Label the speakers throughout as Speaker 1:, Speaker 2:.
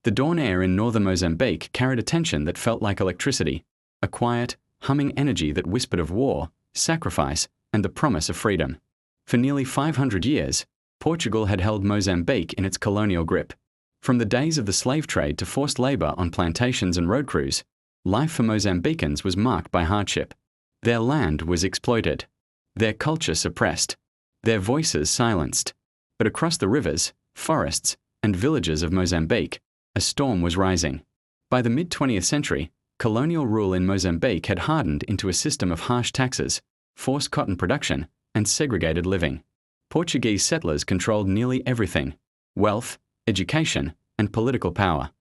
Speaker 1: The dawn air in northern Mozambique carried a tension that felt like electricity, a quiet, humming energy that whispered of war, sacrifice, and the promise of freedom. For nearly 500 years, Portugal had held Mozambique in its colonial grip. From the days of the slave trade to forced labor on plantations and road crews, life for Mozambicans was marked by hardship. Their land was exploited, their culture suppressed, their voices silenced. But across the rivers, forests, and villages of Mozambique, a storm was rising. By the mid-20th century, colonial rule in Mozambique had hardened into a system of harsh taxes, forced cotton production, and segregated living. Portuguese settlers controlled nearly everything: wealth, education, and political power.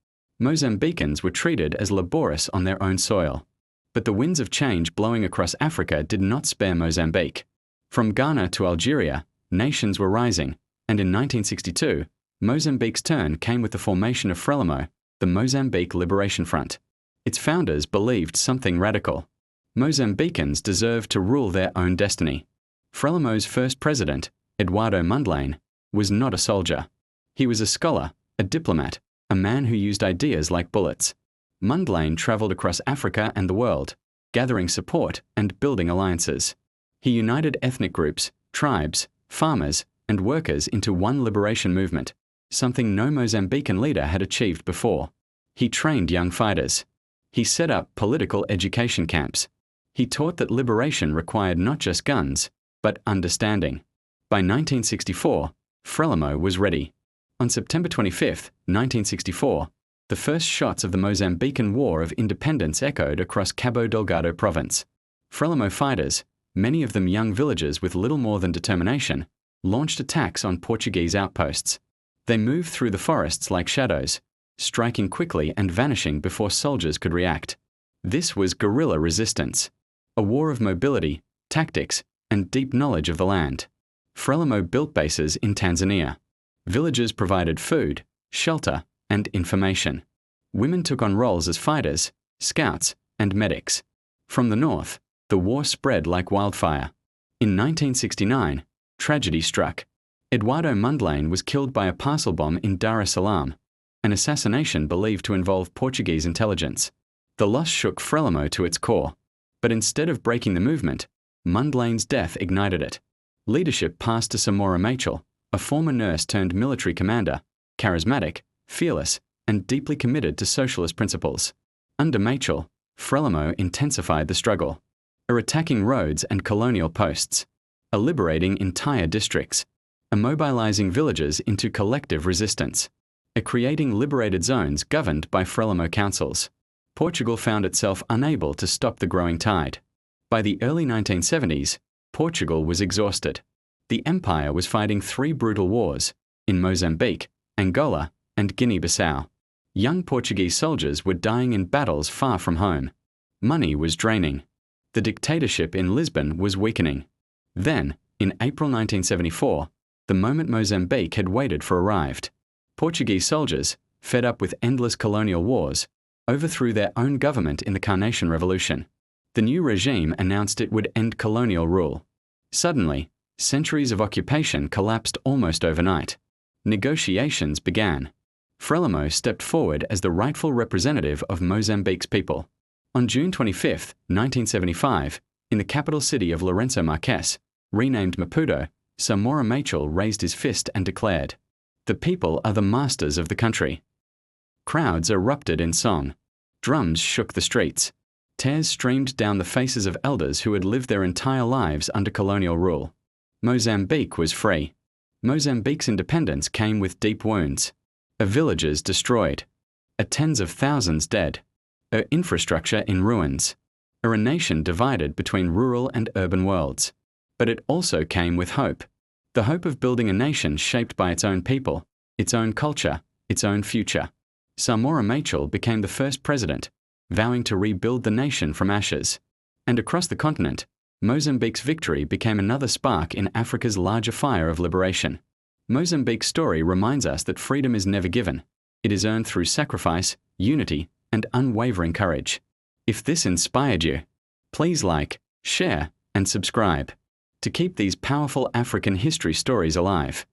Speaker 1: Mozambicans were treated as laborious on their own soil. But the winds of change blowing across Africa did not spare Mozambique. From Ghana to Algeria, nations were rising, and in 1962, Mozambique's turn came with the formation of FRELIMO, the Mozambique Liberation Front. Its founders believed something radical. Mozambicans deserved to rule their own destiny. FRELIMO's first president, Eduardo Mondlane, was not a soldier. He was a scholar, a diplomat, a man who used ideas like bullets. Mondlane traveled across Africa and the world, gathering support and building alliances. He united ethnic groups, tribes, farmers, and workers into one liberation movement, something no Mozambican leader had achieved before. He trained young fighters. He set up political education camps. He taught that liberation required not just guns, but understanding. By 1964, FRELIMO was ready. On September 25, 1964, the first shots of the Mozambican War of Independence echoed across Cabo Delgado province. FRELIMO fighters, many of them young villagers with little more than determination, launched attacks on Portuguese outposts. They moved through the forests like shadows, striking quickly and vanishing before soldiers could react. This was guerrilla resistance, a war of mobility, tactics, and deep knowledge of the land. FRELIMO built bases in Tanzania. Villagers provided food, shelter, and information. Women took on roles as fighters, scouts, and medics. From the north, the war spread like wildfire. In 1969, tragedy struck. Eduardo Mondlane was killed by a parcel bomb in Dar es Salaam, an assassination believed to involve Portuguese intelligence. The loss shook FRELIMO to its core, but instead of breaking the movement, Mondlane's death ignited it. Leadership passed to Samora Machel, a former nurse turned military commander, charismatic, fearless, and deeply committed to socialist principles. Under Machel, FRELIMO intensified the struggle, attacking roads and colonial posts, liberating entire districts, mobilizing villages into collective resistance, creating liberated zones governed by FRELIMO councils. Portugal found itself unable to stop the growing tide. By the early 1970s, Portugal was exhausted. The empire was fighting 3 brutal wars in Mozambique, Angola, and Guinea-Bissau. Young Portuguese soldiers were dying in battles far from home. Money was draining. The dictatorship in Lisbon was weakening. Then, in April 1974, the moment Mozambique had waited for arrived. Portuguese soldiers, fed up with endless colonial wars, overthrew their own government in the Carnation Revolution. The new regime announced it would end colonial rule. Suddenly, centuries of occupation collapsed almost overnight. Negotiations began. FRELIMO stepped forward as the rightful representative of Mozambique's people. On June 25, 1975, in the capital city of Lourenço Marques, renamed Maputo, Samora Machel raised his fist and declared, "The people are the masters of the country." Crowds erupted in song. Drums shook the streets. Tears streamed down the faces of elders who had lived their entire lives under colonial rule. Mozambique was free. Mozambique's independence came with deep wounds. Villages destroyed. Tens of thousands dead. Infrastructure in ruins. A nation divided between rural and urban worlds. But it also came with hope. The hope of building a nation shaped by its own people, its own culture, its own future. Samora Machel became the first president, vowing to rebuild the nation from ashes. And across the continent, Mozambique's victory became another spark in Africa's larger fire of liberation. Mozambique's story reminds us that freedom is never given. It is earned through sacrifice, unity, and unwavering courage. If this inspired you, please like, share, and subscribe to keep these powerful African history stories alive.